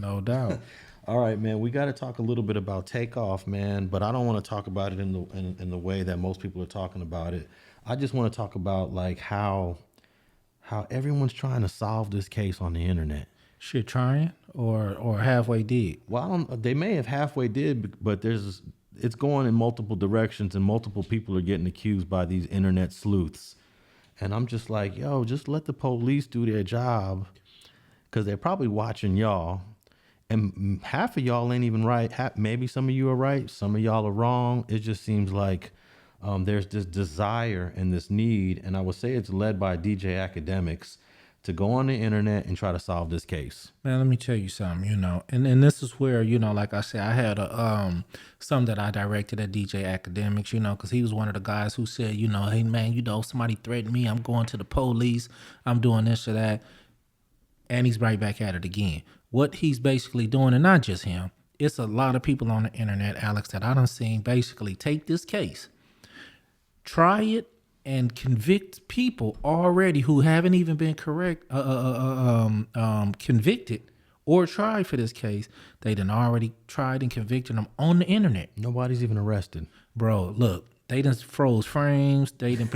No doubt. All right, man. We got to talk a little bit about Takeoff, man. But I don't want to talk about it in the way that most people are talking about it. I just want to talk about like how everyone's trying to solve this case on the internet. Shit, trying or halfway did. Well, they may have halfway did, but it's going in multiple directions, and multiple people are getting accused by these internet sleuths. And I'm just like, yo, just let the police do their job, because they're probably watching y'all. And half of y'all ain't even right. Maybe some of you are right. Some of y'all are wrong. It just seems like there's this desire and this need, and I would say it's led by DJ Akademics, to go on the internet and try to solve this case. Man, let me tell you something, and this is where, like I said, I had some that I directed at DJ Akademics, because he was one of the guys who said, hey man, somebody threatened me, I'm going to the police, I'm doing this or that. And he's right back at it again. What he's basically doing, and not just him, it's a lot of people on the internet, Alex, that I done seen basically take this case, try it, and convict people already who haven't even been convicted or tried for this case. They done already tried and convicted them on the internet. Nobody's even arrested. Bro, look, they done froze frames. They done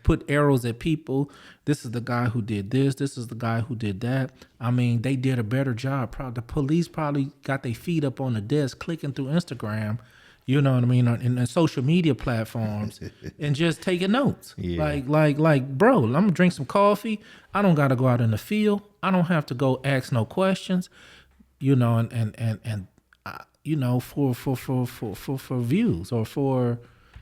put arrows at people. This is the guy who did this. This is the guy who did that. I mean, they did a better job. The police probably got their feet up on the desk clicking through Instagram, you know what I mean, in social media platforms, and just taking notes. Yeah. Like, bro, I'm gonna drink some coffee. I don't gotta go out in the field. I don't have to go ask no questions, and for views, or for,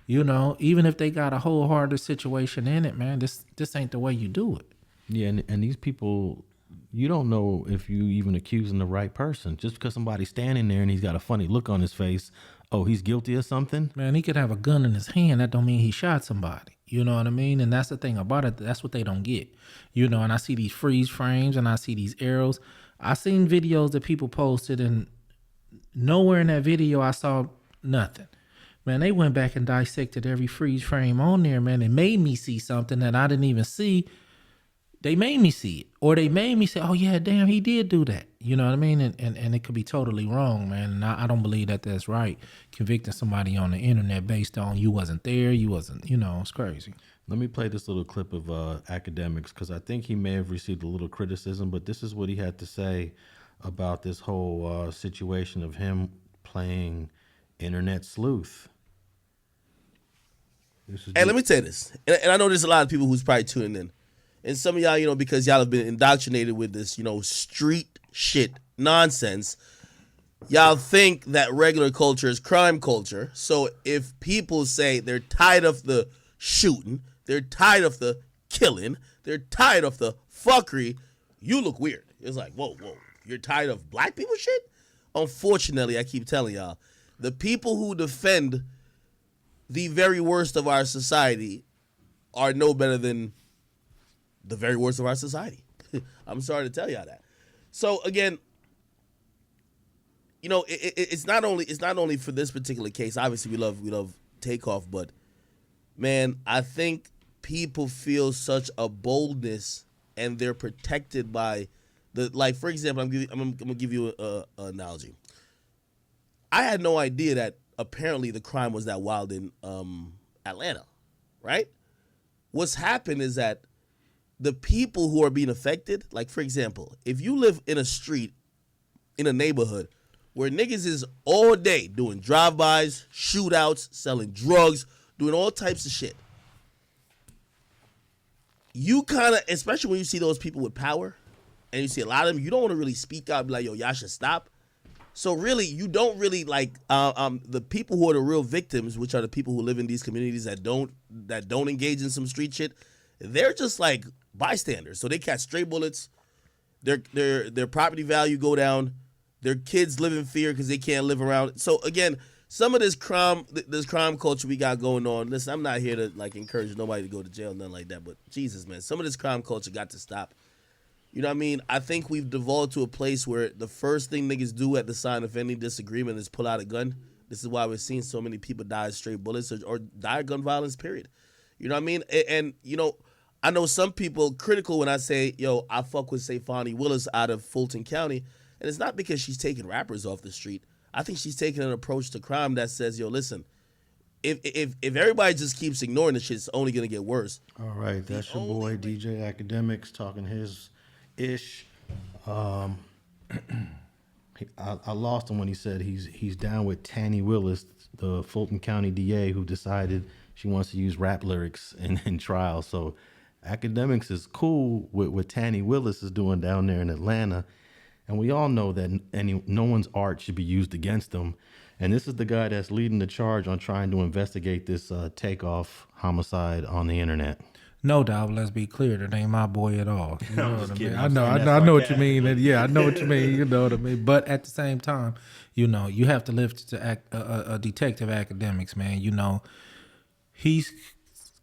even if they got a wholehearted situation in it, man, this ain't the way you do it. Yeah, and these people, you don't know if you even accusing the right person. Just because somebody's standing there and he's got a funny look on his face, oh, he's guilty of something? Man, he could have a gun in his hand. That don't mean he shot somebody. You know what I mean? And that's the thing about it. That's what they don't get. And I see these freeze frames and I see these arrows. I seen videos that people posted, and nowhere in that video I saw nothing. Man, they went back and dissected every freeze frame on there, man. They made me see something that I didn't even see. They made me see it, or they made me say, oh yeah, damn, he did do that. You know what I mean? And it could be totally wrong, man. And I don't believe that that's right. Convicting somebody on the internet based on you wasn't there, you wasn't, it's crazy. Let me play this little clip of Akademics, because I think he may have received a little criticism, but this is what he had to say about this whole situation of him playing internet sleuth. Hey, let me tell you this, and I know there's a lot of people who's probably tuning in. And some of y'all, because y'all have been indoctrinated with this, street shit nonsense, y'all think that regular culture is crime culture. So if people say they're tired of the shooting, they're tired of the killing, they're tired of the fuckery, you look weird. It's like, whoa, you're tired of black people shit? Unfortunately, I keep telling y'all, the people who defend the very worst of our society are no better than the very worst of our society. I'm sorry to tell y'all that. So again, it's not only for this particular case. Obviously, we love Takeoff, but man, I think people feel such a boldness, and they're protected by for example, I'm gonna give you an analogy. I had no idea that apparently the crime was that wild in Atlanta, right? What's happened is that the people who are being affected, like, for example, if you live in a street, in a neighborhood where niggas is all day doing drive-bys, shootouts, selling drugs, doing all types of shit, you kind of, especially when you see those people with power, and you see a lot of them, you don't want to really speak out and be like, yo, y'all should stop. So really, you don't really the people who are the real victims, which are the people who live in these communities that don't engage in some street shit. They're just like bystanders. So they catch stray bullets. Their property value go down. Their kids live in fear because they can't live around. So again, some of this crime culture we got going on. Listen, I'm not here to encourage nobody to go to jail, nothing like that. But Jesus, man, some of this crime culture got to stop. You know what I mean? I think we've devolved to a place where the first thing niggas do at the sign of any disagreement is pull out a gun. This is why we're seeing so many people die of straight bullets or die of gun violence, period. You know what I mean? And I know some people critical when I say, yo, I fuck with, say, Fonnie Willis out of Fulton County. And it's not because she's taking rappers off the street. I think she's taking an approach to crime that says, yo, listen, if everybody just keeps ignoring the shit, it's only going to get worse. All right, that's your boy DJ Academics talking his ish. I lost him when he said he's down with Tanny Willis, the Fulton County DA, who decided she wants to use rap lyrics in trial. So Academics is cool with what Tanny Willis is doing down there in Atlanta. And we all know that no one's art should be used against them. And this is the guy that's leading the charge on trying to investigate this Takeoff homicide on the internet. No doubt. Let's be clear. That ain't my boy at all. You know what I mean? I know what you mean. And yeah, I know what you mean. You know what I mean. But at the same time, you know, you have to live to a detective Academics, man. You know, he's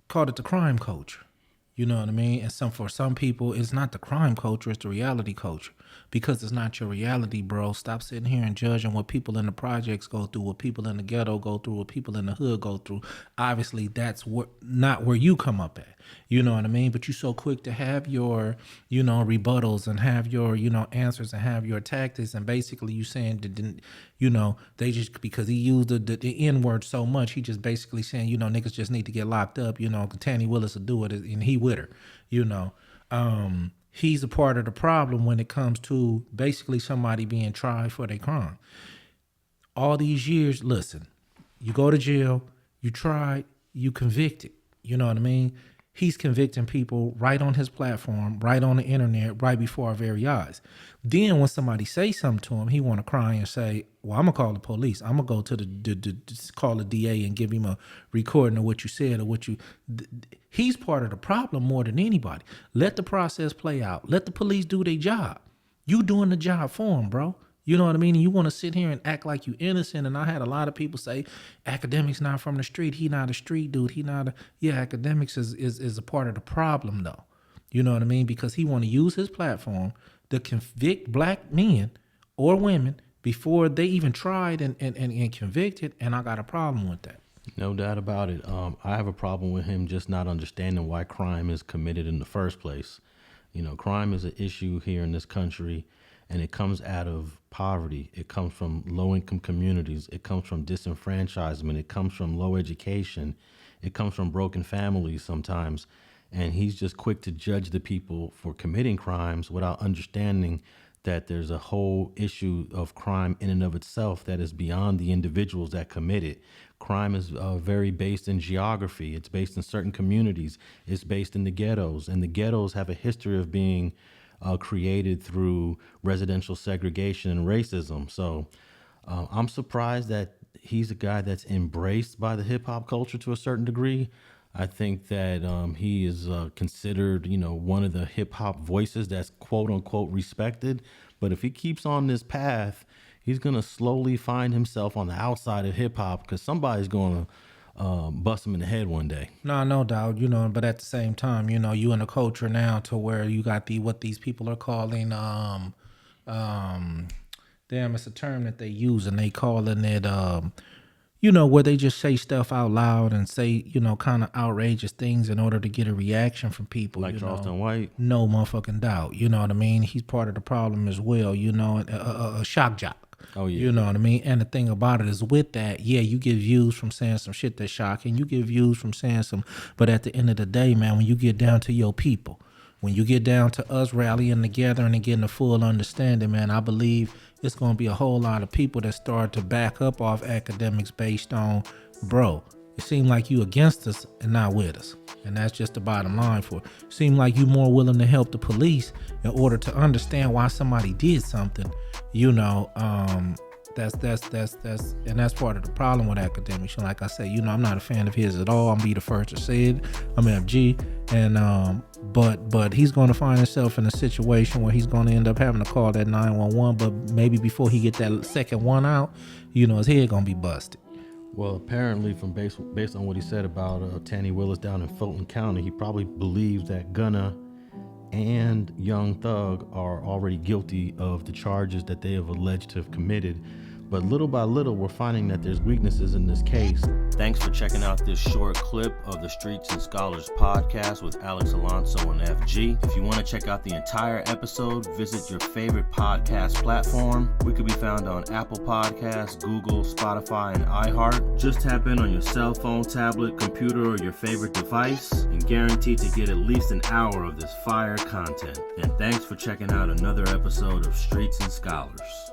called it the crime culture. You know what I mean? And for some people, it's not the crime culture, it's the reality culture. Because it's not your reality, bro. Stop sitting here and judging what people in the projects go through, what people in the ghetto go through, what people in the hood go through. Obviously, that's not where you come up at. You know what I mean? But you're so quick to have your, you know, rebuttals and have your, you know, answers and have your tactics. And basically you saying that, you know, they just, because he used the N-word so much, he just basically saying, you know, niggas just need to get locked up. You know, Tanny Willis will do it and he with her, you know. He's a part of the problem when it comes to basically somebody being tried for their crime. All these years, listen, you go to jail, you tried, you convicted. You know what I mean? He's convicting people right on his platform, right on the internet, right before our very eyes. Then when somebody say something to him, he want to cry and say, well, I'm going to call the police. I'm going to go to call the DA and give him a recording of what you said or what you... He's part of the problem more than anybody. Let the process play out. Let the police do their job. You doing the job for them, bro. You know what I mean? And you want to sit here and act like you innocent. And I had a lot of people say, Academics not from the street. He not a street dude. He not a... Yeah, Academics is a part of the problem, though. You know what I mean? Because he want to use his platform to convict black men or women before they even tried and convicted. And I got a problem with that. No doubt about it. I have a problem with him just not understanding why crime is committed in the first place. You know, crime is an issue here in this country, and it comes out of poverty. It comes from low-income communities. It comes from disenfranchisement. It comes from low education. It comes from broken families sometimes. And he's just quick to judge the people for committing crimes without understanding that there's a whole issue of crime in and of itself that is beyond the individuals that commit it. Crime is very based in geography. It's based in certain communities. It's based in the ghettos. And the ghettos have a history of being created through residential segregation and racism. So I'm surprised that he's a guy that's embraced by the hip hop culture to a certain degree. I think that he is considered, you know, one of the hip hop voices that's quote unquote respected. But if he keeps on this path, he's going to slowly find himself on the outside of hip hop because somebody's going to bust him in the head one day. No doubt, you know, but at the same time, you know, you in a culture now to where you got what these people are calling, damn, it's a term that they use and they calling it, you know, where they just say stuff out loud and say, you know, kind of outrageous things in order to get a reaction from people. Like Charleston White? No motherfucking doubt. You know what I mean? He's part of the problem as well, you know, a shock jock. Oh, yeah. You know what I mean? And the thing about it is with that, yeah, you get views from saying some shit that's shocking. You get views from saying some, but at the end of the day, man, when you get down to your people, when you get down to us rallying together and getting a full understanding, man, I believe it's going to be a whole lot of people that start to back up off Academics based on, bro, it seemed like you against us and not with us. And that's just the bottom line for it. Seem like you more willing to help the police in order to understand why somebody did something, you know, that's and that's part of the problem with Academics. And like I say, you know, I'm not a fan of his at all. I'm be the first to say it. I'm FG, and but he's going to find himself in a situation where he's going to end up having to call that 911. But maybe before he get that second one out, you know, his head gonna be busted. Well, apparently, from based on what he said about Tanny Willis down in Fulton County, he probably believes that Gunna and Young Thug are already guilty of the charges that they have alleged to have committed. But little by little, we're finding that there's weaknesses in this case. Thanks for checking out this short clip of the Streets and Scholars podcast with Alex Alonso and FG. If you want to check out the entire episode, visit your favorite podcast platform. We could be found on Apple Podcasts, Google, Spotify, and iHeart. Just tap in on your cell phone, tablet, computer, or your favorite device and guaranteed to get at least an hour of this fire content. And thanks for checking out another episode of Streets and Scholars.